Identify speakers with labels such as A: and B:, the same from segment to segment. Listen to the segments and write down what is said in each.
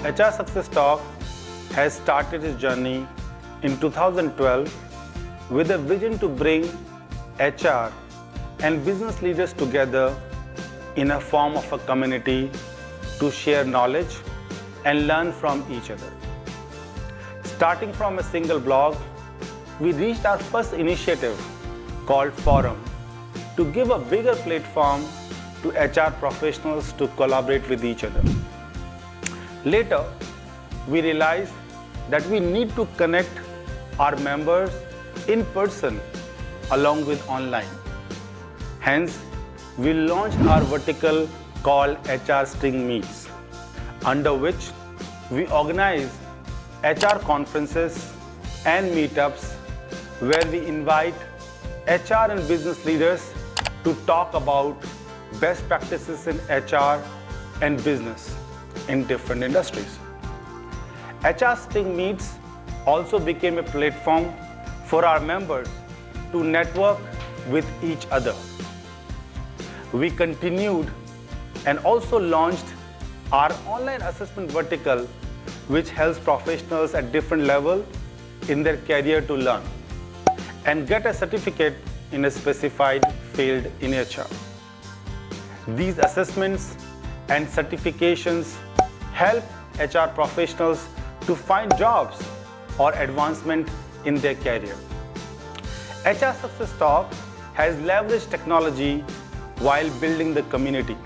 A: HR Success Talk has started its journey in 2012 with a vision to bring HR and business leaders together in a form of a community to share knowledge and learn from each other. Starting from a single blog, we reached our first initiative called Forum to give a bigger platform to HR professionals to collaborate with each other. Later, we realized that we need to connect our members in person along with online. Hence, we launched our vertical called HR String Meets, under which we organize HR conferences and meetups where we invite HR and business leaders to talk about best practices in HR and business in different industries. HR String Meets also became a platform for our members to network with each other. We continued and also launched our online assessment vertical, which helps professionals at different levels in their career to learn and get a certificate in a specified field in HR. These assessments and certifications help HR professionals to find jobs or advancement in their career. HR Success Talk has leveraged technology while building the community.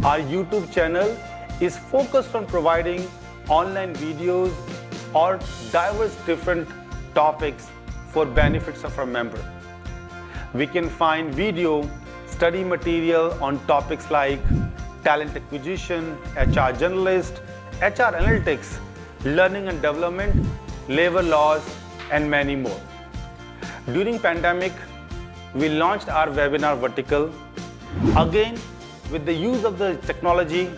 A: Our YouTube channel is focused on providing online videos or diverse different topics for benefits of our member. We can find video study material on topics like talent acquisition, HR generalist, HR analytics, learning and development, labor laws, and many more. During pandemic, we launched our webinar vertical. Again, with the use of the technology,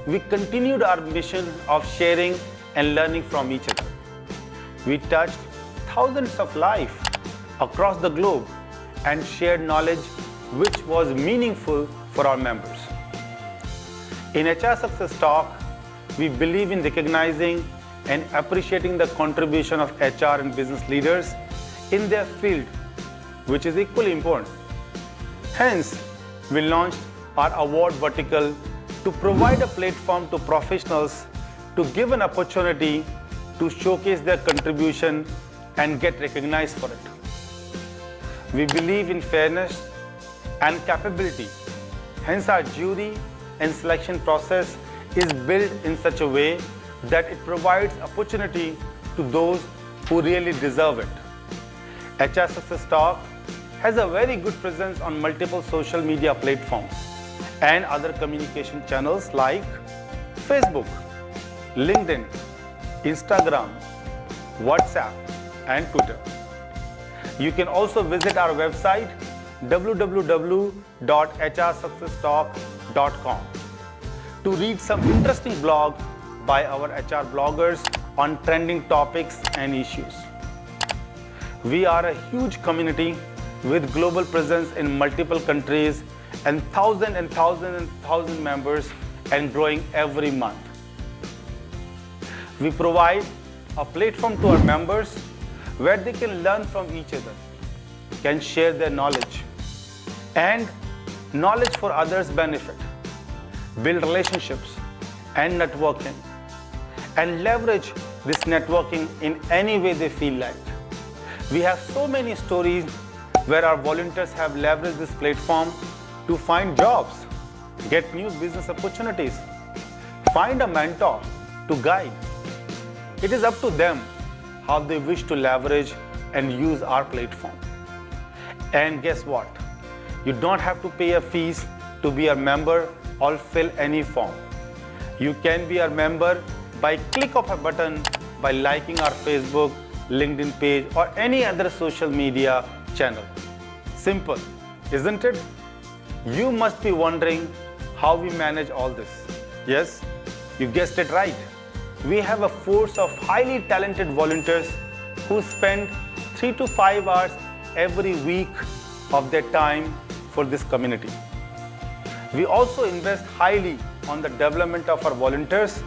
A: we continued our mission of sharing and learning from each other. We touched thousands of lives across the globe and shared knowledge which was meaningful for our members. In HR Success Talk, we believe in recognizing and appreciating the contribution of HR and business leaders in their field, which is equally important. Hence, we launched our award vertical to provide a platform to professionals to give an opportunity to showcase their contribution and get recognized for it. We believe in fairness and capability. Hence, our jury and selection process is built in such a way that it provides opportunity to those who really deserve it. HR Success Talk has a very good presence on multiple social media platforms and other communication channels like Facebook, LinkedIn, Instagram, WhatsApp, and Twitter. You can also visit our website www.hrsuccesstalk.com to read some interesting blog by our HR bloggers on trending topics and issues. We are a huge community with global presence in multiple countries and thousands members and growing every month. We provide a platform to our members where they can learn from each other, can share their knowledge, and knowledge for others' benefit, build relationships and networking, and leverage this networking in any way they feel like. We have so many stories where our volunteers have leveraged this platform to find jobs, get new business opportunities, find a mentor to guide. It is up to them how they wish to leverage and use our platform. And guess what? You don't have to pay a fees to be a member or fill any form. You can be a member by click of a button by liking our Facebook, LinkedIn page or any other social media channel. Simple, isn't it? You must be wondering how we manage all this. Yes, you guessed it right. We have a force of highly talented volunteers who spend 3 to 5 hours every week of their time for this community. We also invest highly on the development of our volunteers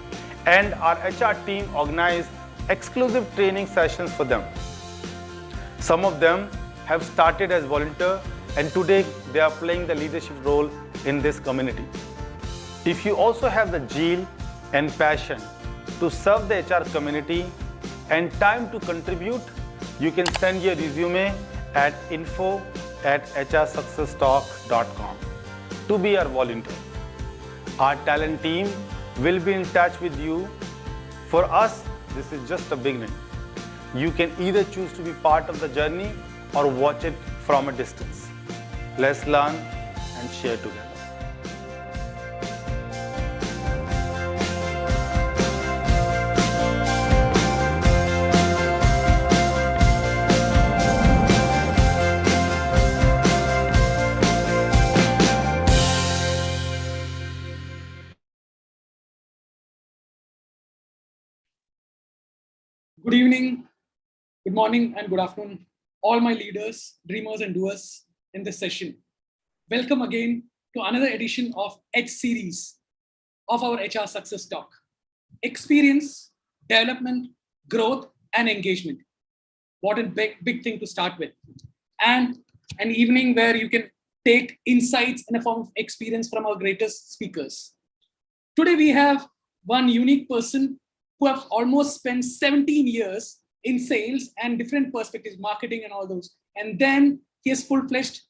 A: and our HR team organize exclusive training sessions for them. Some of them have started as volunteers and today they are playing the leadership role in this community. If you also have the zeal and passion to serve the HR community and time to contribute, you can send your resume at info@hrsuccesstalk.com to be our volunteer. Our talent team will be in touch with you. For us, this is just a beginning. You can either choose to be part of the journey or watch it from a distance. Let's learn and share together.
B: Good evening, good morning, and good afternoon, all my leaders, dreamers, and doers in this session. Welcome again to another edition of H series of our HR Success Talk. Experience, development, growth, and engagement. What a big thing to start with. And an evening where you can take insights in a form of experience from our greatest speakers. Today we have one unique person who have almost spent 17 years in sales and different perspectives, marketing and all those. And then he has full-fledged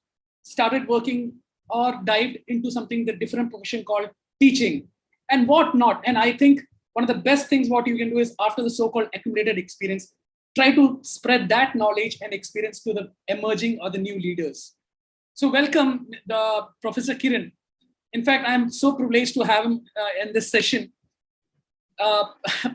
B: started working or dived into something, the different profession called teaching and whatnot. And I think one of the best things what you can do is after the so-called accumulated experience, try to spread that knowledge and experience to the emerging or the new leaders. So welcome, Professor Kiran. In fact, I'm so privileged to have him in this session.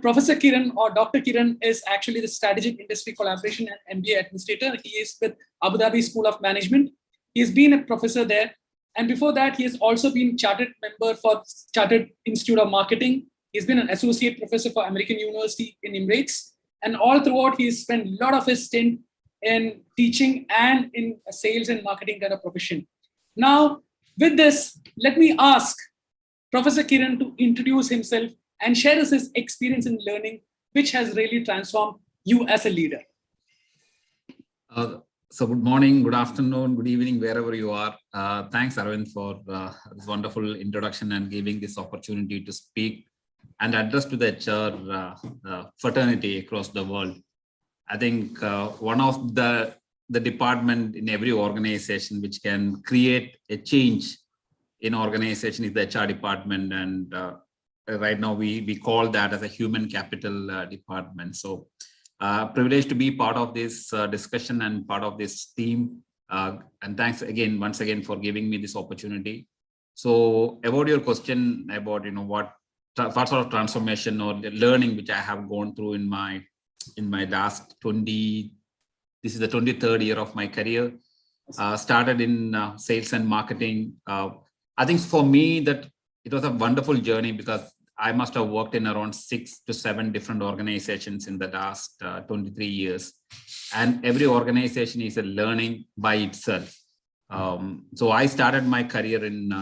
B: Professor Kiran or Dr. Kiran is actually the Strategic Industry Collaboration and MBA Administrator. He is with Abu Dhabi School of Management. He has been a professor there. And before that, he has also been chartered member for Chartered Institute of Marketing. He's been an associate professor for American University in Emirates. And all throughout, he's spent a lot of his stint in teaching and in sales and marketing kind of profession. Now, with this, let me ask Professor Kiran to introduce himself and share his experience in learning, which has really transformed you as a leader.
C: So good morning, good afternoon, good evening, wherever you are. Thanks, Aravind, for this wonderful introduction and giving this opportunity to speak and address to the HR fraternity across the world. I think one of the department in every organization which can create a change in organization is the HR department, and right now we call that as a human capital department. So privileged to be part of this discussion and part of this team, and thanks again once again for giving me this opportunity. So about your question about what sort of transformation or the learning which I have gone through in my last 20, this is the 23rd year of my career. Started in sales and marketing. I think for me that it was a wonderful journey because I must have worked in around 6 to 7 different organizations in the last 23 years. And every organization is a learning by itself. So I started my career in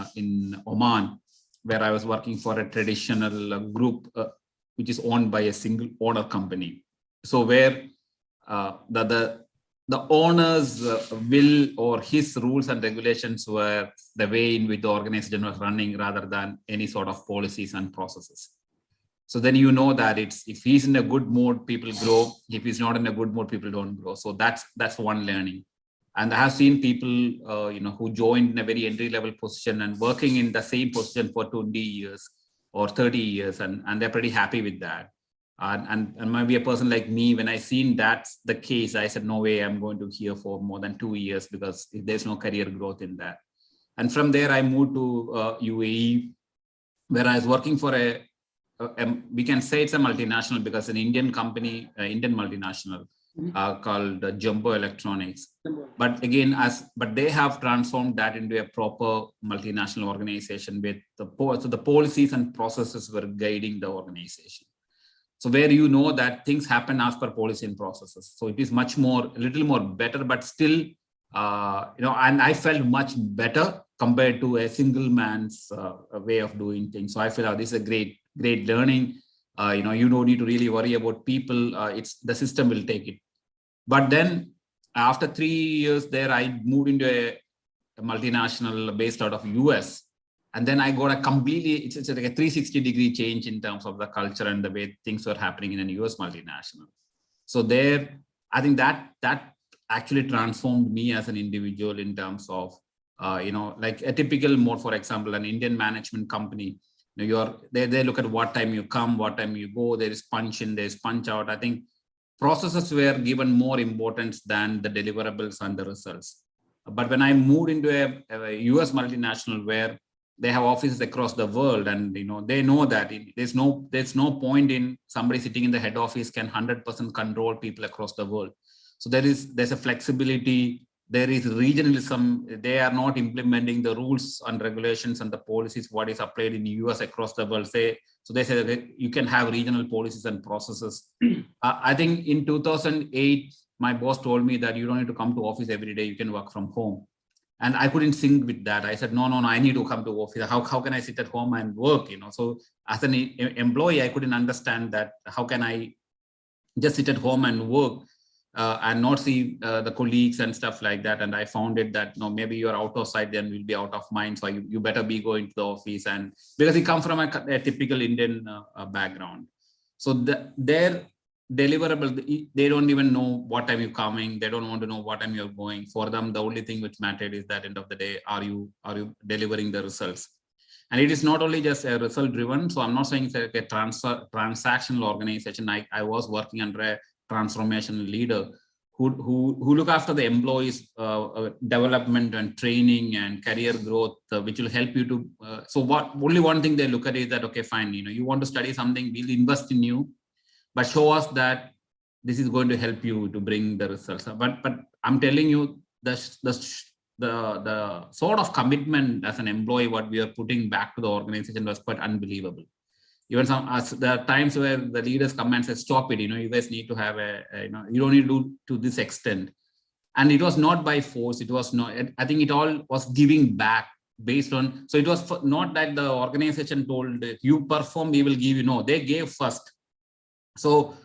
C: Oman, where I was working for a traditional group, which is owned by a single owner company. So where the owner's will or his rules and regulations were the way in which the organization was running rather than any sort of policies and processes. So then that if he's in a good mood, people grow. If he's not in a good mood, people don't grow. So that's one learning. And I have seen people, who joined in a very entry-level position and working in the same position for 20 years or 30 years, and they're pretty happy with that. And maybe a person like me, when I seen that's the case, I said, no way I'm going to here for more than 2 years because there's no career growth in that. And from there, I moved to UAE, where I was working for we can say it's a multinational because an Indian company, Indian multinational called Jumbo Electronics. But again, but they have transformed that into a proper multinational organization with the policies and processes were guiding the organization. So where that things happen as per policy and processes. So it is a little more better, but still, and I felt much better compared to a single man's way of doing things. So I feel this is a great learning. You don't need to really worry about people. It's the system will take it. But then after 3 years there, I moved into a multinational based out of US. And then I got a completely, it's like a 360-degree change in terms of the culture and the way things were happening in a US multinational. So there, I think that actually transformed me as an individual in terms of, like a typical mode, for example, an Indian management company, they look at what time you come, what time you go, there is punch in, there is punch out. I think processes were given more importance than the deliverables and the results. But when I moved into a US multinational where they have offices across the world, and they know that there's no point in somebody sitting in the head office can 100% control people across the world. So there's a flexibility, there is regionalism. They are not implementing the rules and regulations and the policies what is applied in the US across the world. So they say that you can have regional policies and processes. I think in 2008, my boss told me that you don't need to come to office every day, you can work from home. And I couldn't sync with that. I said, no, I need to come to office. How can I sit at home and work? So as an employee, I couldn't understand that. How can I just sit at home and work and not see the colleagues and stuff like that? And I found it that, maybe you're out of sight, then we'll be out of mind. So you better be going to the office. And because he comes from a typical Indian background. So their deliverable, they don't even know what time you're coming. They don't want to know what time you're going. For them, the only thing which mattered is that end of the day, are you delivering the results? And it is not only just a result driven. So I'm not saying it's like a transactional organization. I was working under a transformational leader who look after the employees development and training and career growth, which will help you to. Only one thing they look at is that, okay, fine, you want to study something, we'll invest in you, but show us that this is going to help you to bring the results. But I'm telling you, the sort of commitment as an employee what we are putting back to the organization was quite unbelievable. Even there are times where the leaders come and say, stop it, you guys need to have you don't need to do to this extent. And it was not by force. It was not, I think it all was giving back based on, so it was not that the organization told you perform, we will give you, no, they gave first. So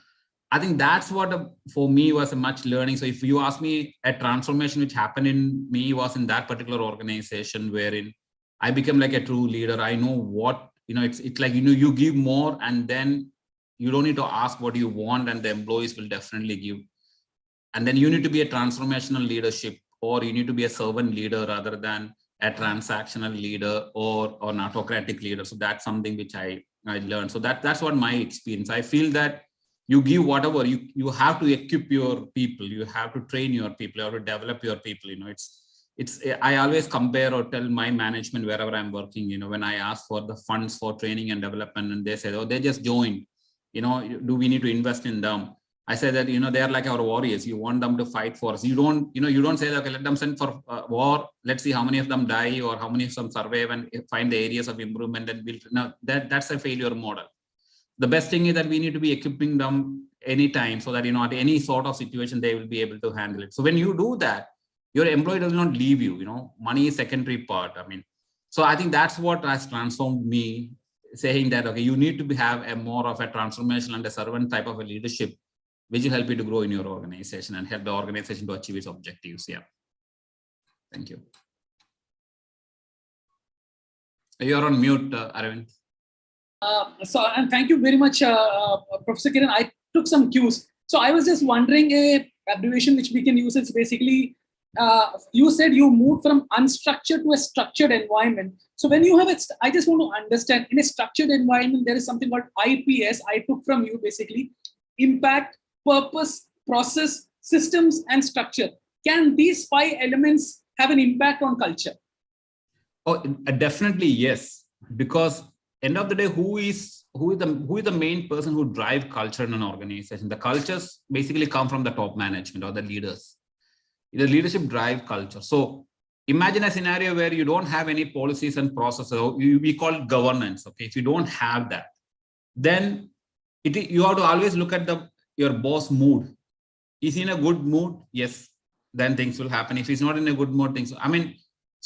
C: I think that's what for me was a much learning. So if you ask me, a transformation which happened in me was in that particular organization wherein I became like a true leader. I know what, it's like, you give more and then you don't need to ask what you want and the employees will definitely give. And then you need to be a transformational leadership, or you need to be a servant leader rather than a transactional leader or an autocratic leader. So that's something which I learned. So that's what my experience. I feel that you give whatever, you have to equip your people, you have to train your people, you have to develop your people. I always compare or tell my management wherever I'm working, when I ask for the funds for training and development and they say, oh, they just joined, do we need to invest in them? I say that, they are like our warriors. You want them to fight for us. You don't say that, okay, let them send for war. Let's see how many of them die or how many of them survive and find the areas of improvement and build. Now that's a failure model. The best thing is that we need to be equipping them anytime so that, at any sort of situation, they will be able to handle it. So when you do that, your employee does not leave you, money is secondary part. So I think that's what has transformed me, saying that, okay, you need to have a more of a transformational and a servant type of a leadership, which will help you to grow in your organization and help the organization to achieve its objectives. Yeah. Thank you. You're on mute, Aravind.
B: And thank you very much, Professor Kiran. I took some cues. So I was just wondering, a abbreviation which we can use is basically, you said you moved from unstructured to a structured environment. So when you have it, I just want to understand, in a structured environment, there is something called IPS. I took from you basically, impact, purpose, process, systems, and structure. Can these 5 elements have an impact on culture?
C: Oh, definitely yes. Because end of the day, who is the main person who drive culture in an organization? The cultures basically come from the top management or the leaders. The leadership drive culture. So imagine a scenario where you don't have any policies and processes. We call it governance. Okay, if you don't have that, then you have to always look at your boss mood. Is he in a good mood? Yes, then things will happen. If he's not in a good mood, things.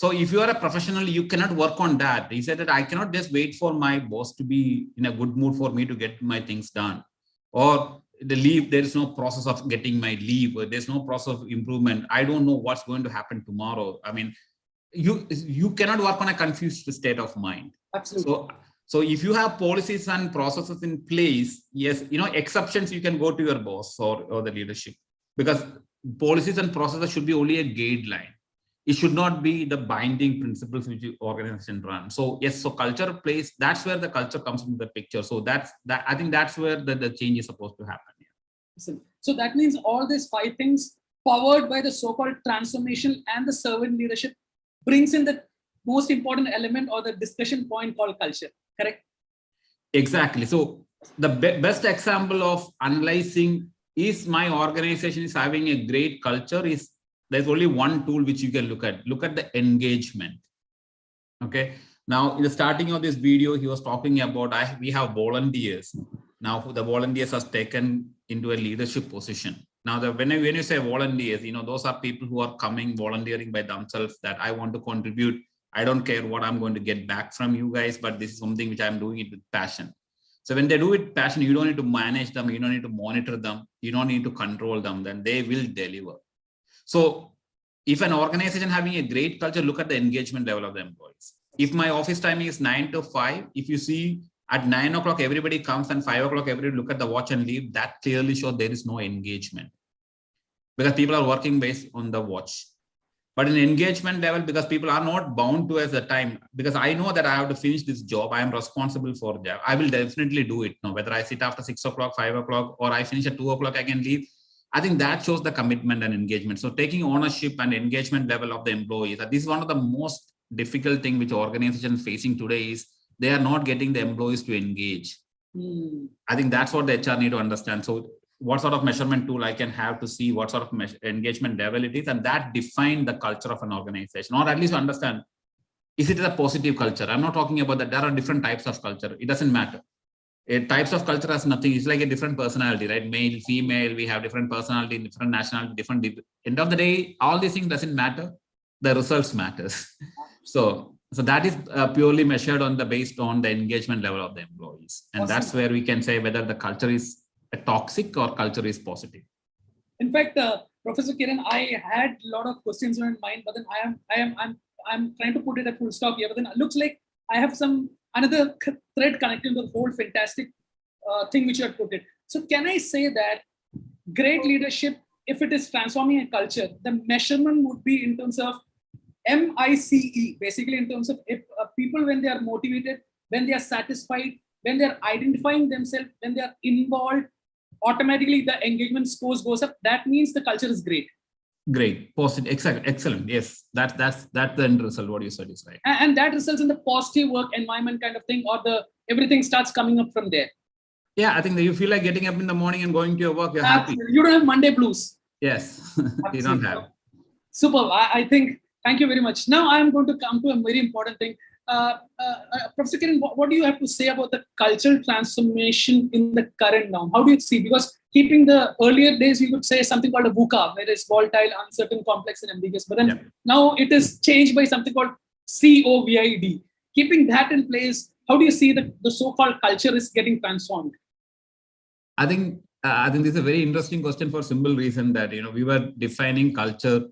C: So if you are a professional, you cannot work on that. He said that I cannot just wait for my boss to be in a good mood for me to get my things done. Or the leave, there is no process of getting my leave, or there's no process of improvement. I don't know what's going to happen tomorrow. I mean, you cannot work on a confused state of mind.
B: Absolutely.
C: So if you have policies and processes in place, yes, exceptions, you can go to your boss or the leadership, because policies and processes should be only a guideline. It should not be the binding principles which the organization run. So yes, so culture plays, that's where the culture comes into the picture. So I think that's where the change is supposed to happen.
B: Listen, so that means all these 5 things powered by the so-called transformation and the servant leadership brings in the most important element or the discussion point called culture, correct?
C: Exactly. So the best example of analyzing is my organization is having a great culture is there's only one tool which you can look at the engagement. Okay. Now in the starting of this video, he was talking about we have volunteers. Now the volunteers are taken into a leadership position. Now when you say volunteers, those are people who are coming volunteering by themselves, that I want to contribute. I don't care what I'm going to get back from you guys, but this is something which I'm doing it with passion. So when they do it with passion, you don't need to manage them, you don't need to monitor them, you don't need to control them, then they will deliver. So if an organization having a great culture, look at the engagement level of the employees. If my office timing is 9 to 5, if you see at 9 o'clock, everybody comes and 5 o'clock, everybody look at the watch and leave, that clearly shows there is no engagement, because people are working based on the watch. But in engagement level, because people are not bound to as a time, because I know that I have to finish this job, I am responsible for that, I will definitely do it. Now, whether I sit after 6 o'clock, 5 o'clock, or I finish at 2 o'clock, I can leave. I think that shows the commitment and engagement. So taking ownership and engagement level of the employees, this is one of the most difficult thing which organizations facing today is they are not getting the employees to engage. I think that's what the HR need to understand. So what sort of measurement tool I can have to see what sort of engagement level it is, and that define the culture of an organization, or at least understand, is it a positive culture? I'm not talking about that. There are different types of culture. It doesn't matter. Types of culture has nothing. It's like a different personality, right? Male, female, we have different personality, different nationality, different. End of the day, all these things doesn't matter. The results matters. So that is purely measured on based on the engagement level of the employees, and awesome. That's where we can say whether the culture is a toxic or culture is positive.
B: In fact, Professor Kiran, I had a lot of questions in mind, but then I'm trying to put it at full stop here. But then it looks like I have another thread connecting the whole fantastic thing which you have put it. So can I say that great leadership, if it is transforming a culture, the measurement would be in terms of MICE, basically in terms of if people, when they are motivated, when they are satisfied, when they are identifying themselves, when they are involved, automatically the engagement scores goes up. That means the culture is great.
C: Great, positive, excellent. Yes, that's the end result. What you said is right,
B: and that results in the positive work environment kind of thing, or everything starts coming up from there.
C: Yeah, I think that you feel like getting up in the morning and going to your work. You're
B: Absolutely.
C: happy.
B: You don't have Monday blues.
C: Yes, you don't have.
B: Super. I think. Thank you very much. Now I am going to come to a very important thing. Professor Kiran, what do you have to say about the cultural transformation in the current now? How do you see? Because keeping the earlier days, we would say something called a VUCA, where it's volatile, uncertain, complex, and ambiguous. But then now it is changed by something called COVID. Keeping that in place, how do you see that the so-called culture is getting transformed?
C: I think this is a very interesting question for simple reason that we were defining culture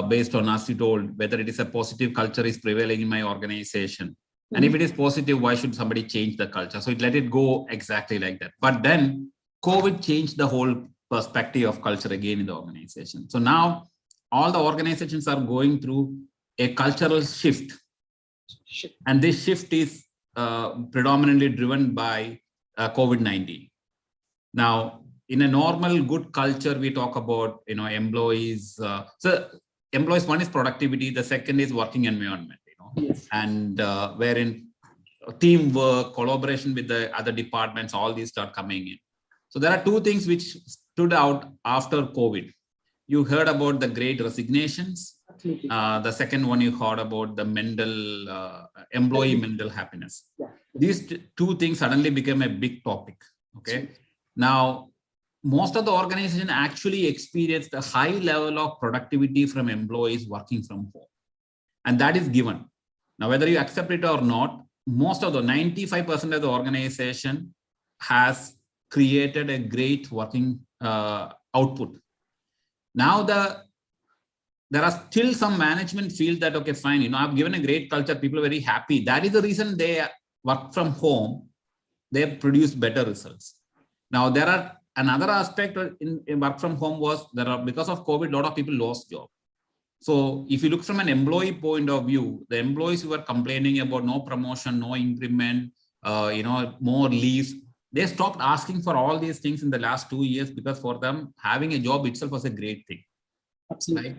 C: based on, as you told, whether it is a positive culture is prevailing in my organization. Mm-hmm. And if it is positive, why should somebody change the culture? So let it go exactly like that. But then COVID changed the whole perspective of culture again in the organization. So now all the organizations are going through a cultural shift. And this shift is predominantly driven by COVID-19. Now, in a normal good culture, we talk about, employees. So employees, one is productivity, the second is working environment, yes. And wherein teamwork, collaboration with the other departments, all these start coming in. So there are two things which stood out after COVID. You heard about the great resignations. The second one, you heard about the employee mental happiness. Yeah. These two things suddenly became a big topic. Okay. Now, most of the organization actually experienced a high level of productivity from employees working from home. And that is given. Now, whether you accept it or not, most of the 95% of the organization has created a great working output. Now, there are still some management feel that, okay, fine, I've given a great culture, people are very happy. That is the reason they work from home, they produce better results. Now, there are another aspect in work from home was because of COVID, a lot of people lost job. So if you look from an employee point of view, the employees who were complaining about no promotion, no increment, more leaves, they stopped asking for all these things in the last 2 years, because for them, having a job itself was a great thing.
B: Absolutely.
C: Right?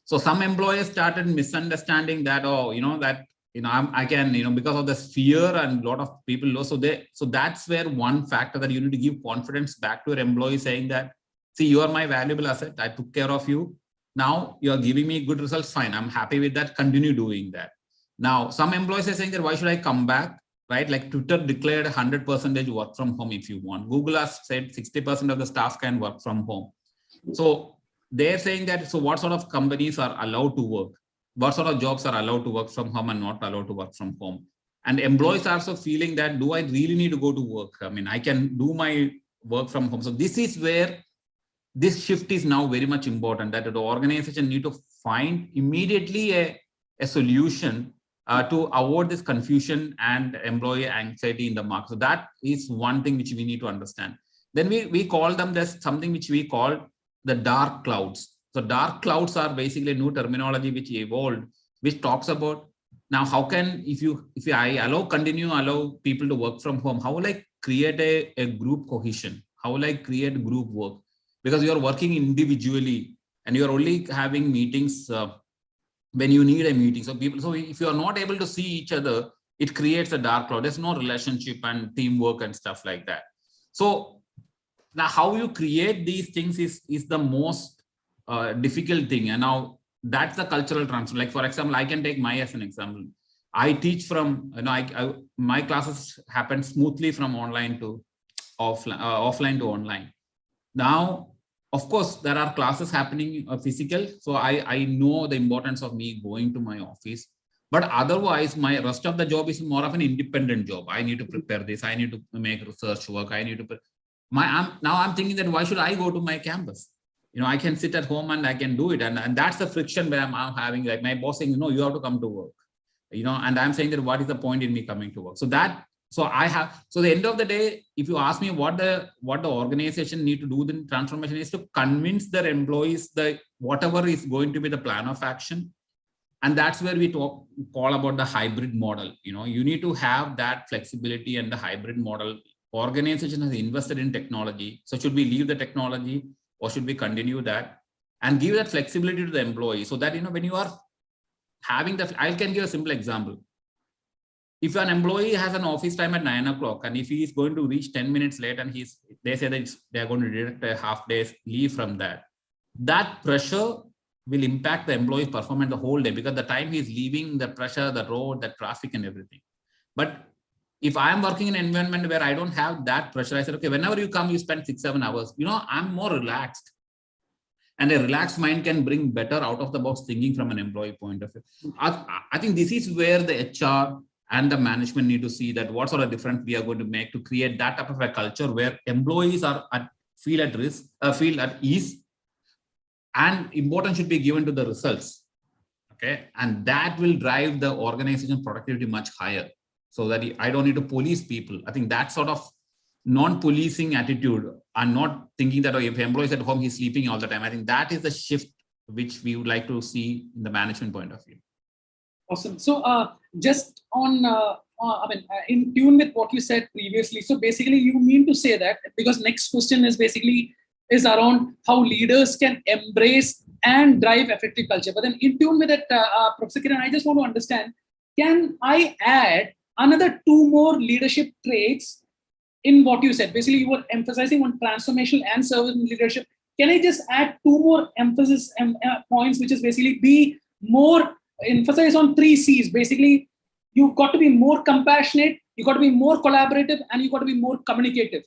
C: So some employers started misunderstanding that, I can, because of this fear and a lot of people lost. So that's where one factor that you need to give confidence back to your employee, saying that, see, you are my valuable asset. I took care of you. Now you are giving me good results. Fine. I'm happy with that. Continue doing that. Now, some employees are saying that, why should I come back? Right? Like Twitter declared 100% work from home if you want. Google has said 60% of the staff can work from home. So they're saying that, so what sort of companies are allowed to work? What sort of jobs are allowed to work from home and not allowed to work from home? And employees are also feeling that, do I really need to go to work? I mean, I can do my work from home. So this is where this shift is now very much important, that the organization need to find immediately a solution to avoid this confusion and employee anxiety in the market. So that is one thing which we need to understand. Then we call them, there's something which we call the dark clouds. So dark clouds are basically a new terminology which evolved, which talks about, now how can, if I allow people to work from home, how will I create a group cohesion? How will I create group work? Because you are working individually and you are only having meetings when you need a meeting. So if you are not able to see each other, it creates a dark cloud. There's no relationship and teamwork and stuff like that. So now how you create these things is the most difficult thing. And now that's the cultural transfer. Like, for example, I can take as an example. I teach from, my classes happen smoothly from online to offline to online. Now, of course, there are classes happening physical. So I know the importance of me going to my office. But otherwise, my rest of the job is more of an independent job. I need to prepare this. I need to make research work. I need to now I'm thinking that, why should I go to my campus? I can sit at home and I can do it. And that's the friction where I'm having, like, my boss saying, no, you have to come to work. And I'm saying that, what is the point in me coming to work? So the end of the day, if you ask me what the organization need to do, the transformation is to convince their employees that whatever is going to be the plan of action. And that's where we call about the hybrid model. You need to have that flexibility, and the hybrid model. Organization has invested in technology. So should we leave the technology, or should we continue that and give that flexibility to the employee, so that, when you are having I can give a simple example. If an employee has an office time at 9 o'clock, and if he is going to reach 10 minutes late, and they say that they're going to deduct a half day's leave from that pressure will impact the employee's performance the whole day, because the time he's leaving, the pressure, the road, the traffic and everything. But if I am working in an environment where I don't have that pressure, I said, okay, whenever you come, you spend 6-7 hours, I'm more relaxed. And a relaxed mind can bring better out of the box thinking from an employee point of view. I think this is where the HR and the management need to see that what sort of difference we are going to make to create that type of a culture where employees feel at risk, feel at ease, and importance should be given to the results. Okay. And that will drive the organization productivity much higher, so that I don't need to police people. I think that sort of non-policing attitude, and not thinking that, if employees at home, he's sleeping all the time. I think that is the shift which we would like to see in the management point of view.
B: Awesome. So just on, in tune with what you said previously. So basically you mean to say that, because next question is around how leaders can embrace and drive effective culture. But then in tune with that, Professor Kiran, I just want to understand, can I add another 2 more leadership traits in what you said? Basically, you were emphasizing on transformational and servant leadership. Can I just add 2 more emphasis points, which is basically be more emphasize on 3 C's. Basically, you've got to be more compassionate, you've got to be more collaborative, and you've got to be more communicative,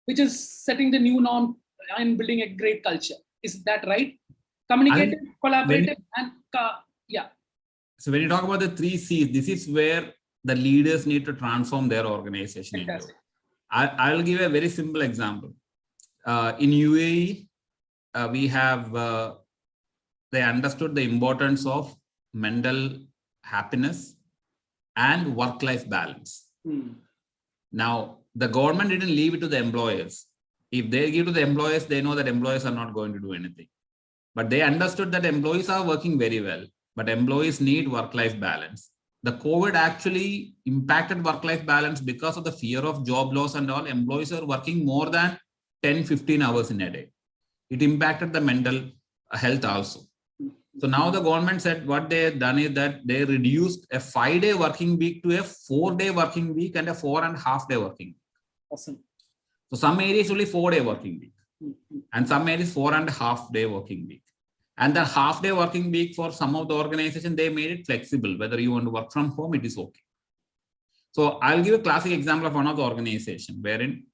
B: which is setting the new norm and building a great culture. Is that right? Communicative, collaborative, and yeah.
C: So when you talk about the 3 C's, this is where the leaders need to transform their organization into. I'll give a very simple example. In UAE, we have, they understood the importance of mental happiness and work-life balance. Now, the government didn't leave it to the employers. If they give to the employers, they know that employers are not going to do anything. But they understood that employees are working very well, but employees need work-life balance. The COVID actually impacted work-life balance because of the fear of job loss and all. Employees are working more than 10, 15 hours in a day. It impacted the mental health also. So now the government said what they have done is that they reduced a 5-day working week to a 4-day working week and a 4.5-day working week.
B: Awesome.
C: So some areas only 4-day working week and some areas 4.5-day working week. And the half-day working week for some of the organizations, they made it flexible. Whether you want to work from home, it is okay. So I'll give a classic example of one of the organizations wherein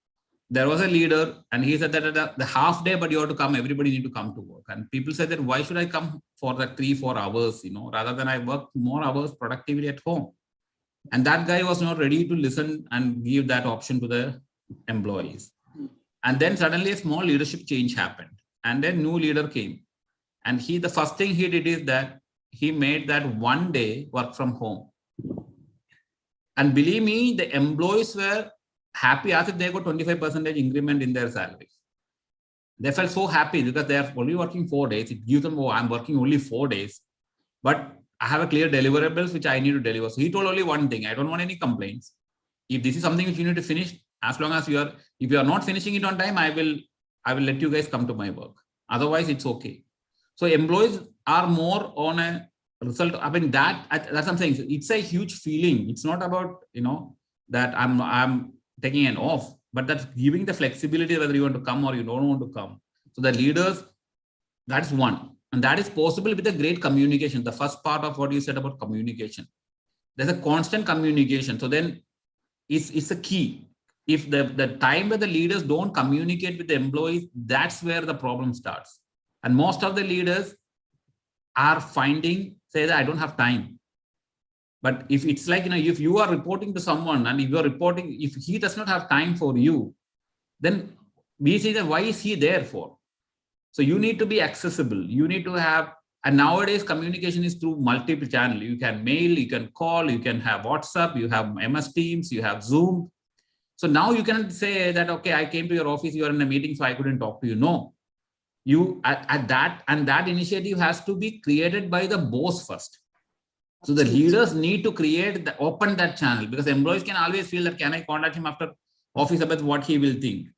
C: there was a leader and he said that the half day, but you have to come, everybody need to come to work. And people said that why should I come for the 3-4 hours, rather than I work more hours productively at home. And that guy was not ready to listen and give that option to the employees. And then suddenly a small leadership change happened and then new leader came. And the first thing he did is that he made that 1 day work from home. And believe me, the employees were happy as if they got 25% increment in their salary. They felt so happy because they are only working 4 days. It gives them, oh, I'm working only 4 days, but I have a clear deliverables which I need to deliver. So he told only one thing: I don't want any complaints. If this is something which you need to finish, as long as if you are not finishing it on time, I will let you guys come to my work. Otherwise, it's okay. So employees are more on a result. I mean, that's what I'm saying. It's a huge feeling. It's not about, that I'm taking an off, but that's giving the flexibility whether you want to come or you don't want to come. So the leaders, that's one. And that is possible with a great communication. The first part of what you said about communication. There's a constant communication. So then it's a key. If the time where the leaders don't communicate with the employees, that's where the problem starts. And most of the leaders are say that I don't have time. But if it's like, if you are reporting to someone and if he does not have time for you, then we say that why is he there for? So you need to be accessible. You need to have, and nowadays communication is through multiple channels. You can mail, you can call, you can have WhatsApp, you have MS Teams, you have Zoom. So now you cannot say that, okay, I came to your office, you are in a meeting, so I couldn't talk to you. No, that initiative has to be created by the boss first. So the leaders need to open that channel, because employees can always feel that, can I contact him after office about what he will think?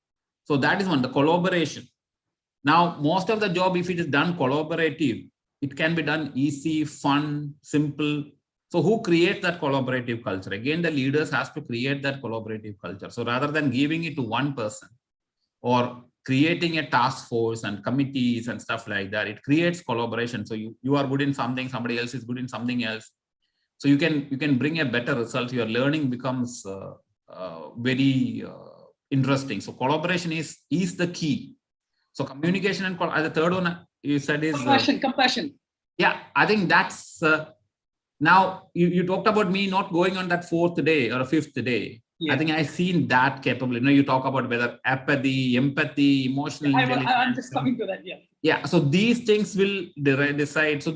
C: So that is one, the collaboration. Now, most of the job, if it is done collaborative, it can be done easy, fun, simple. So who creates that collaborative culture? Again, the leaders has to create that collaborative culture. So rather than giving it to one person or creating a task force and committees and stuff like that, it creates collaboration. So you are good in something, somebody else is good in something else. So you can bring a better result. Your learning becomes very interesting. So collaboration is the key. So communication and the third one you said is
B: compassion.
C: Yeah, I think that's now you talked about me not going on that 4th day or a 5th day. Yeah. I think I've seen that capability. You talk about whether apathy, empathy, emotional intelligence.
B: I'm just coming to that.
C: Yeah. So these things will decide. So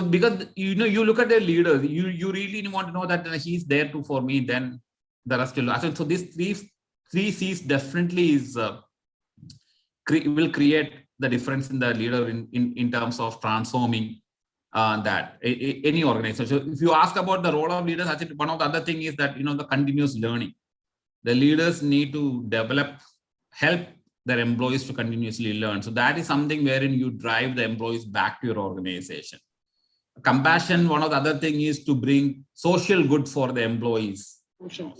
C: because you look at the leaders, you really want to know that he's there for me. Then the rest will. So these three C's definitely will create the difference in the leader in terms of transforming that any organization. So if you ask about the role of leaders, I think one of the other thing is that the continuous learning. The leaders need to help their employees to continuously learn. So that is something wherein you drive the employees back to your organization. Compassion, one of the other thing is to bring social good for the employees.
B: Sure.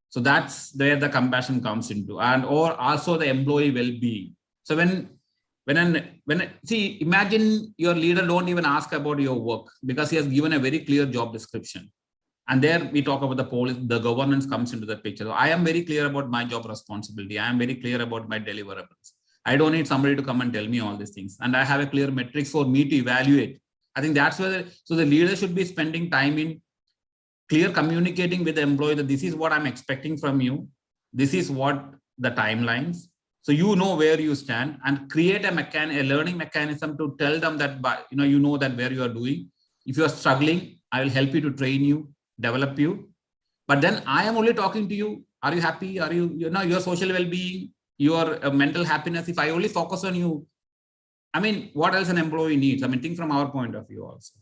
C: So that's where the compassion comes into, or also the employee well-being. So when imagine your leader don't even ask about your work because he has given a very clear job description. And there we talk about the governance comes into the picture. So I am very clear about my job responsibility. I am very clear about my deliverables. I don't need somebody to come and tell me all these things. And I have a clear metrics for me to evaluate. I think that's where, so the leader should be spending time in clear communicating with the employee that this is what I'm expecting from you. This is what the timelines. So you know where you stand, and create a learning mechanism to tell them that, you know that where you are doing. If you are struggling, I will help you to train you, develop you. But then I am only talking to you. Are you happy? Are your social well-being, your mental happiness? If I only focus on you, I mean, what else an employee needs? I mean, think from our point of view also.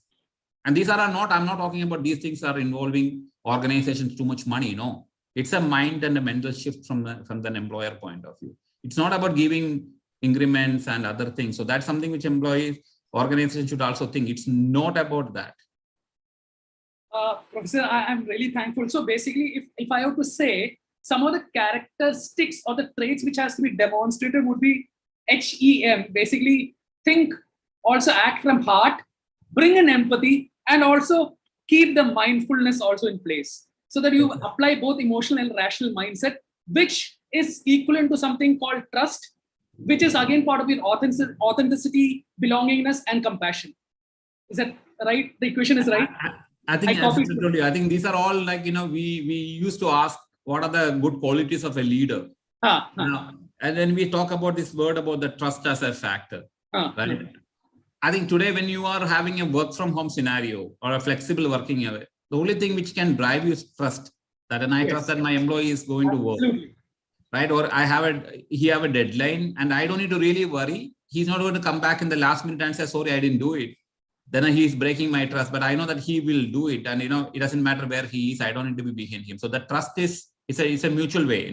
C: And these I'm not talking about these things are involving organizations too much money. No, it's a mind and a mental shift from the employer point of view. It's not about giving increments and other things. So that's something which employees, organizations should also think. It's not about that.
B: Professor, I'm really thankful. So basically, if I have to say, some of the characteristics or the traits which has to be demonstrated would be HEM. Basically, think, also act from heart, bring an empathy, and also keep the mindfulness also in place, so that you apply both emotional and rational mindset, which is equivalent to something called trust, which is again part of your authenticity, belongingness, and compassion. Is that right? The equation is right?
C: I think I think these are all like, we used to ask what are the good qualities of a leader. And then we talk about this word about the trust as a factor, right? I think today when you are having a work from home scenario or a flexible working hour, the only thing which can drive you is trust. That, and I trust that my employee is going to work, right? Or he have a deadline and I don't need to really worry. He's not going to come back in the last minute and say, sorry, I didn't do it. Then he's breaking my trust, but I know that he will do it. And, it doesn't matter where he is. I don't need to be behind him. So the trust it's a mutual way,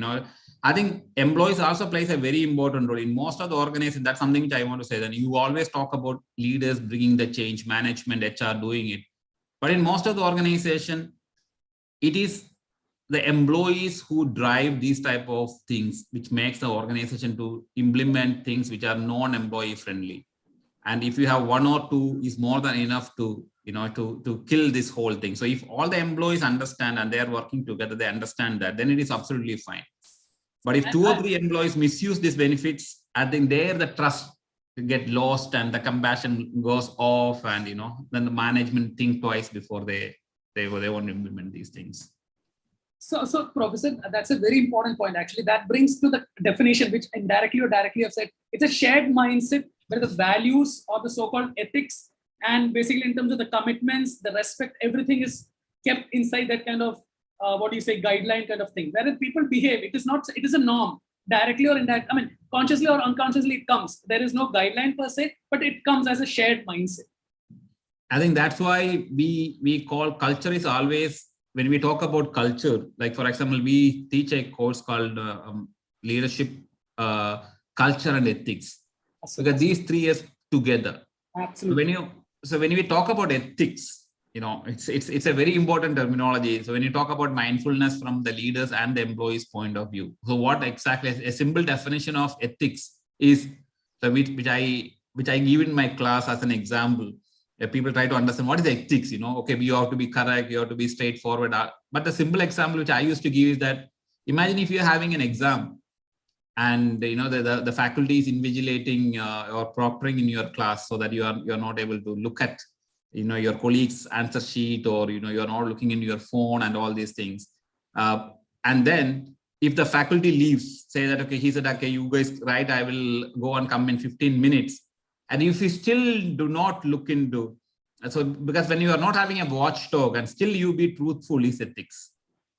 C: I think employees also plays a very important role in most of the organizations. That's something which I want to say. That you always talk about leaders bringing the change, management, HR doing it. But in most of the organization, it is the employees who drive these type of things, which makes the organization to implement things which are non-employee friendly. And if you have one or two, is more than enough to kill this whole thing. So if all the employees understand and they are working together, they understand that, then it is absolutely fine. But if 2 or 3 employees misuse these benefits, I think there the trust get lost and the compassion goes off, and then the management think twice before they want to implement these things.
B: So Professor, that's a very important point. Actually, that brings to the definition, which indirectly or directly have said, it's a shared mindset where the values or the so-called ethics, and basically in terms of the commitments, the respect, everything is kept inside that kind of guideline kind of thing. Whereas people behave, it is a norm, directly or indirectly. I mean, consciously or unconsciously it comes. There is no guideline per se, but it comes as a shared mindset.
C: I think that's why we call culture is always, when we talk about culture, like for example, we teach a course called leadership, culture and ethics. Because these 3 years together.
B: Absolutely.
C: So when we talk about ethics, it's a very important terminology. So when you talk about mindfulness from the leaders and the employees' point of view, so what exactly a simple definition of ethics is, which I give in my class as an example. People try to understand what is ethics. Okay, you have to be correct, you have to be straightforward. But the simple example which I used to give is that, imagine if you're having an exam, and the faculty is invigilating or proctoring in your class, so that you're not able to look at your colleague's answer sheet, or you're not looking into your phone and all these things. And then if the faculty leaves, say that, okay, he said, okay, you guys write, I will go and come in 15 minutes. And if you still do not look into, so because when you are not having a watchdog and still you be truthful is ethics.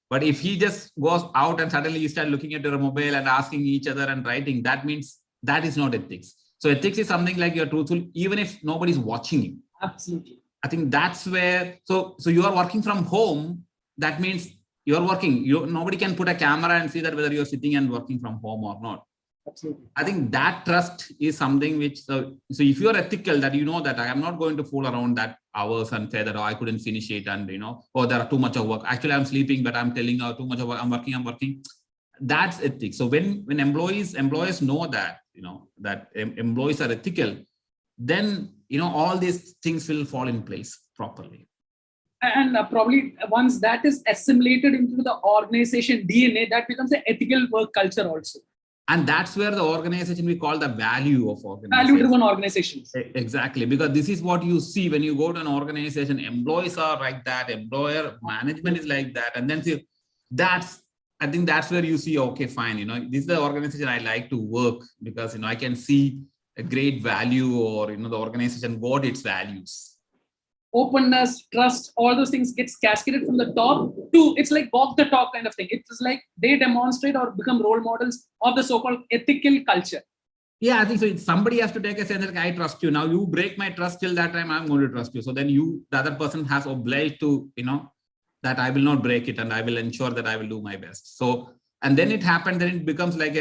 C: But if he just goes out and suddenly you start looking at your mobile and asking each other and writing, that means that is not ethics. So ethics is something like you're truthful, even if nobody's watching you.
B: Absolutely.
C: I think that's where, so you are working from home. That means you're working. Nobody can put a camera and see that whether you're sitting and working from home or not.
B: Absolutely.
C: I think that trust is something which, so if you're ethical, that that I am not going to fool around that hours and say that, oh, I couldn't finish it, and oh, there are too much of work. Actually, I'm sleeping, but I'm telling you too much of work. I'm working. That's ethics. So when employees know that, that employees are ethical, then all these things will fall in place properly.
B: And probably once that is assimilated into the organization DNA, that becomes an ethical work culture also.
C: And that's where the organization we call the value of organization.
B: Value-driven organizations.
C: Exactly, because this is what you see when you go to an organization. Employees are like that, employer management is like that, and then see, I think that's where you see, okay, fine, this is the organization I like to work, because I can see a great value, or the organization got its values.
B: Openness, trust, all those things gets cascaded from the top to, it's like walk the talk kind of thing. It's like they demonstrate or become role models of the so-called ethical culture.
C: Yeah, I think so. Somebody has to take a sense that I trust you. Now you break my trust, till that time I'm going to trust you. So then the other person has obliged to, that I will not break it, and I will ensure that I will do my best. So, and then it happened, then it becomes like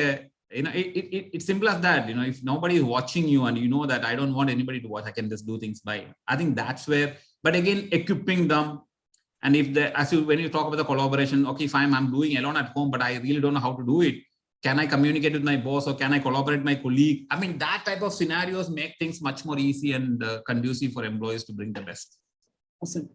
C: it's simple as that. If nobody is watching you, and that I don't want anybody to watch, I can just do things by. I think that's where, but again, equipping them. And if when you talk about the collaboration, okay, fine, I'm doing alone at home, but I really don't know how to do it. Can I communicate with my boss, or can I collaborate with my colleague? I mean, that type of scenarios make things much more easy and conducive for employees to bring the best.
B: Awesome.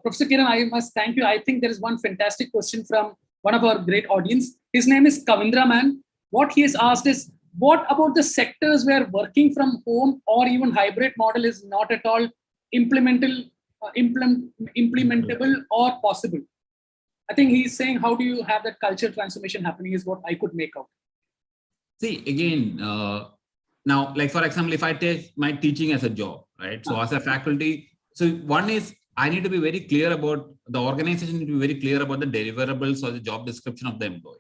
B: Professor Kiran, I must thank you. I think there is one fantastic question from one of our great audience. His name is Kavindra Man. What he has asked is, what about the sectors where working from home or even hybrid model is not at all implementable or possible? I think he's saying, how do you have that culture transformation happening is what I could make out.
C: See, again, now, like, for example, if I take my teaching as a job, right? So as a faculty, so one is, I need to be very clear about, the organization need to be very clear about the deliverables or the job description of the employee.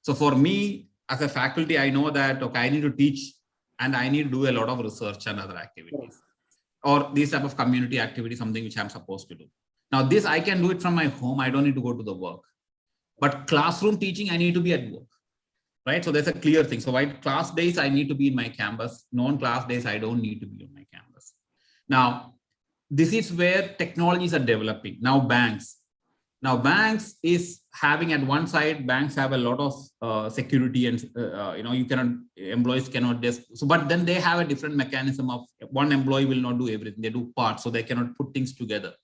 C: So for me, as a faculty, I know that, okay, I need to teach, and I need to do a lot of research and other activities, or these type of community activity, something which I'm supposed to do. Now, this, I can do it from my home. I don't need to go to the work. But classroom teaching, I need to be at work, right? So there's a clear thing. So while class days, I need to be in my campus. Non-class days, I don't need to be on my campus. Now, this is where technologies are developing. Now, banks is having, at one side, banks have a lot of security, and employees cannot just, so, but then they have a different mechanism of, one employee will not do everything. They do parts, so they cannot put things together.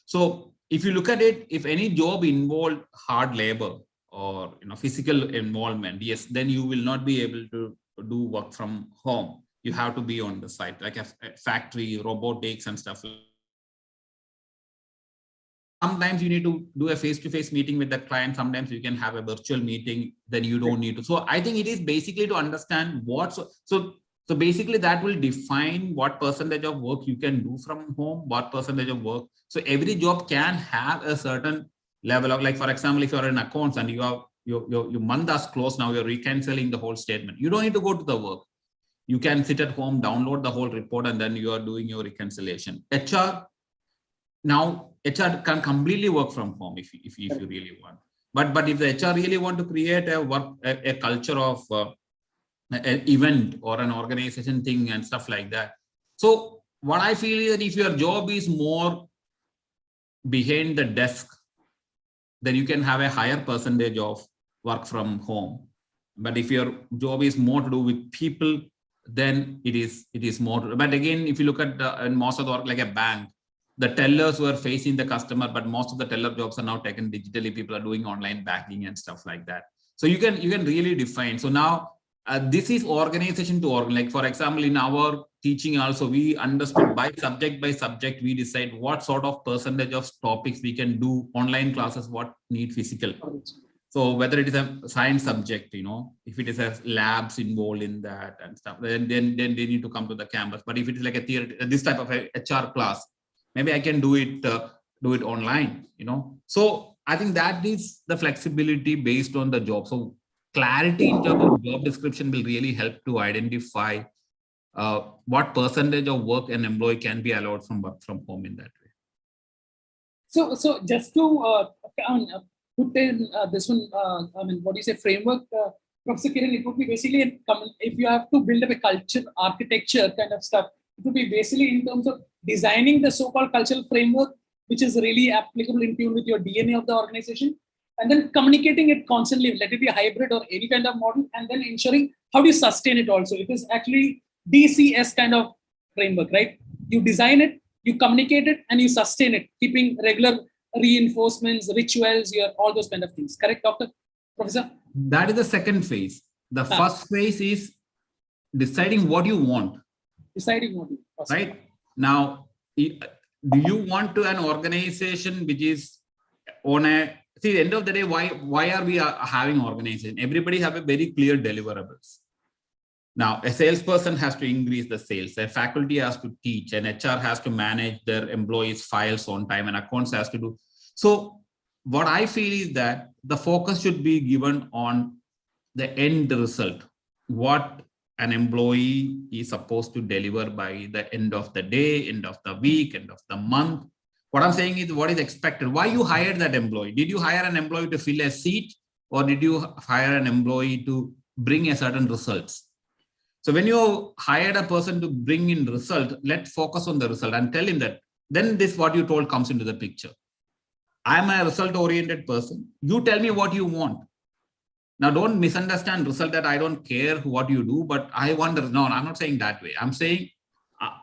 C: So if you look at it, if any job involved hard labor or physical involvement, yes, then you will not be able to do work from home. You have to be on the site, like a factory, robotics and stuff. Sometimes you need to do a face-to-face meeting with the client. Sometimes you can have a virtual meeting, then you don't need to. So I think it is basically to understand what, so basically that will define what percentage of work you can do from home, what percentage of work. So every job can have a certain level of, like, for example, if you're in accounts and your month has closed, now you're reconciling the whole statement. You don't need to go to the work. You can sit at home, download the whole report, and then you are doing your reconciliation. Now HR can completely work from home if you really want. But if the HR really want to create a culture of an event or an organization thing and stuff like that. So what I feel is that if your job is more behind the desk, then you can have a higher percentage of work from home. But if your job is more to do with people, then it is more. But again, if you look at most of the work, like a bank, the tellers were facing the customer, but most of the teller jobs are now taken digitally. People are doing online banking and stuff like that. So you can really define. So now this is organization to org. Like, for example, in our teaching also, we understood by subject, we decide what sort of percentage of topics we can do online classes, what need physical. So whether it is a science subject, if it is a labs involved in that and stuff, then they need to come to the campus. But if it is like a theory, this type of a HR class, maybe I can do it online, So I think that is the flexibility based on the job. So clarity in terms of job description will really help to identify what percentage of work an employee can be allowed from work from home in that way.
B: So just to put in this one, what do you say, framework, Professor Kiran, it would be basically, if you have to build up a culture, architecture kind of stuff, it would be basically in terms of designing the so-called cultural framework, which is really applicable in tune with your DNA of the organization, and then communicating it constantly, let it be a hybrid or any kind of model, and then ensuring how do you sustain it also. It is actually DCS kind of framework, right? You design it, you communicate it, and you sustain it, keeping regular reinforcements, rituals, all those kind of things. Correct, Professor?
C: That is the second phase. the first phase is deciding what you want.
B: Deciding what you want.
C: Right? Now, do you want to an organization which is on a, see, at the end of the day, why are we having organization? Everybody have a very clear deliverables. Now, a salesperson has to increase the sales, a faculty has to teach, and HR has to manage their employees' files on time, and accounts has to do. So what I feel is that the focus should be given on the end result, what an employee is supposed to deliver by the end of the day, end of the week, end of the month. What I'm saying is what is expected. Why you hired that employee? Did you hire an employee to fill a seat, or did you hire an employee to bring a certain results? So when you hired a person to bring in result, let's focus on the result and tell him that. Then this what you told comes into the picture. I'm a result-oriented person. You tell me what you want. Now, don't misunderstand result that I don't care what you do, but I wonder. No, I'm not saying that way. I'm saying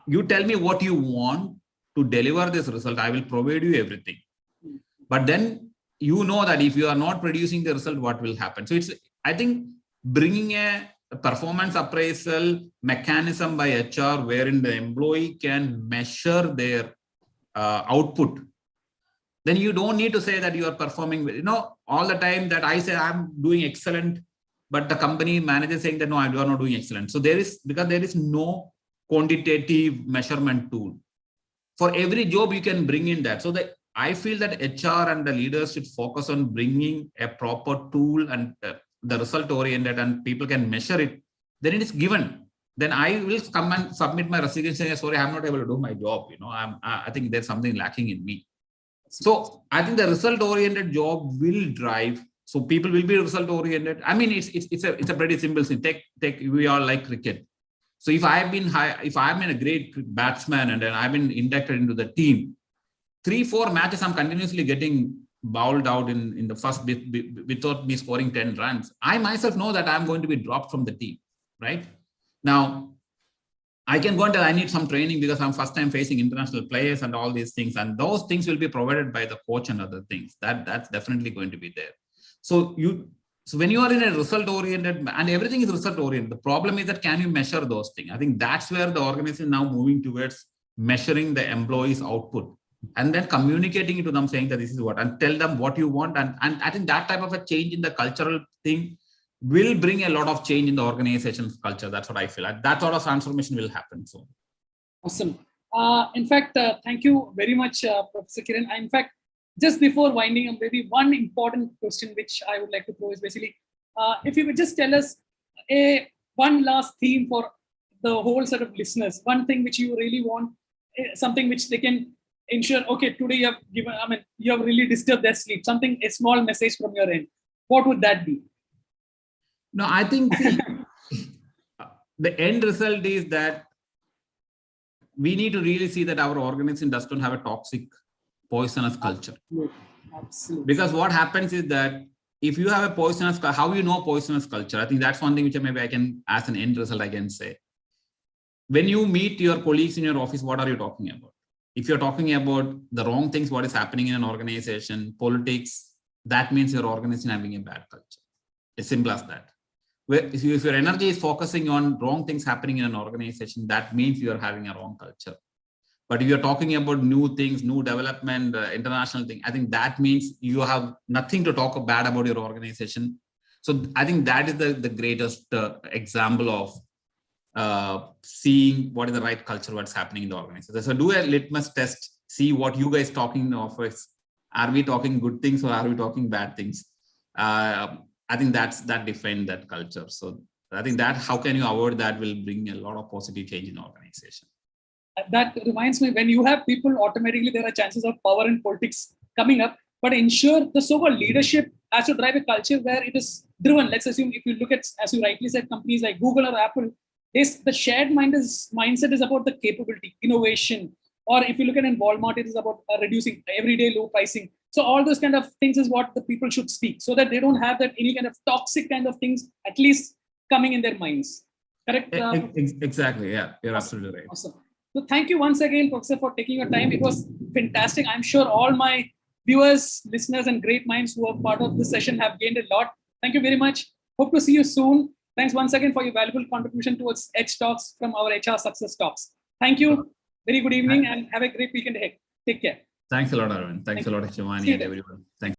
C: you tell me what you want to deliver this result. I will provide you everything. But then you know that if you are not producing the result, what will happen? So it's, I think, bringing a performance appraisal mechanism by HR wherein the employee can measure their output. Then you don't need to say that you are performing, all the time that I say I'm doing excellent, but the company manager saying that no, you are not doing excellent. So because there is no quantitative measurement tool. For every job you can bring in that. So that I feel that HR and the leaders should focus on bringing a proper tool and the result oriented, and people can measure it. Then it is given. Then I will come and submit my resignation saying, sorry, I'm not able to do my job. I think there's something lacking in me. So I think the result-oriented job will drive. So people will be result-oriented. I mean, it's a pretty simple thing. We all like cricket. So if I'm in a great batsman and then I've been inducted into the team, 3-4 matches I'm continuously getting bowled out in the first bit without me scoring 10 runs. I myself know that I'm going to be dropped from the team, right? Now, I can go and tell I need some training because I'm first time facing international players and all these things. And those things will be provided by the coach and other things. That's definitely going to be there. So when you are in a result oriented, and everything is result oriented, the problem is that can you measure those things? I think that's where the organization is now moving towards measuring the employees' output and then communicating it to them, saying that this is what, and tell them what you want. And I think that type of a change in the cultural thing will bring a lot of change in the organization's culture. That's what I feel. That sort of transformation will happen soon.
B: Awesome. In fact, thank you very much, Professor Kiran. In fact, just before winding up, maybe one important question which I would like to throw is basically, if you would just tell us one last theme for the whole set of listeners, one thing which you really want, something which they can ensure, okay, today you have given, you have really disturbed their sleep, something, a small message from your end. What would that be?
C: No, I think the end result is that we need to really see that our organization does not have a toxic, poisonous culture.
B: Absolutely.
C: Because what happens is that if you have a poisonous, how you know poisonous culture? I think that's one thing which maybe I can, as an end result, I can say. When you meet your colleagues in your office, what are you talking about? If you're talking about the wrong things, what is happening in an organization, politics, that means your organization having a bad culture. As simple as that. If your energy is focusing on wrong things happening in an organization, that means you are having a wrong culture. But if you're talking about new things, new development, international thing, I think that means you have nothing to talk bad about your organization. So I think that is the greatest example of seeing what is the right culture, what's happening in the organization. So do a litmus test, see what you guys talking in the office. Are we talking good things or are we talking bad things? I think that defines that culture. So I think that how can you avoid that will bring a lot of positive change in the organization.
B: That reminds me, when you have people, automatically there are chances of power and politics coming up, but ensure the so-called leadership has to drive a culture where it is driven. Let's assume if you look at, as you rightly said, companies like Google or Apple, the shared mindset is about the capability, innovation. Or if you look at in Walmart, it is about reducing everyday low pricing. So all those kind of things is what the people should speak, so that they don't have that any kind of toxic kind of things, at least coming in their minds. Correct?
C: Exactly. Yeah, you're absolutely right.
B: Awesome. So thank you once again, Professor, for taking your time. It was fantastic. I'm sure all my viewers, listeners, and great minds who are part of this session have gained a lot. Thank you very much. Hope to see you soon. Thanks once again for your valuable contribution towards Edge Talks from our HR Success Talks. Thank you. Very good evening and have a great weekend ahead. Take care.
C: Thanks a lot, Aravind. Thanks a lot,
B: See
C: Shivani
B: you
C: and
B: then.
C: everyone. Thanks.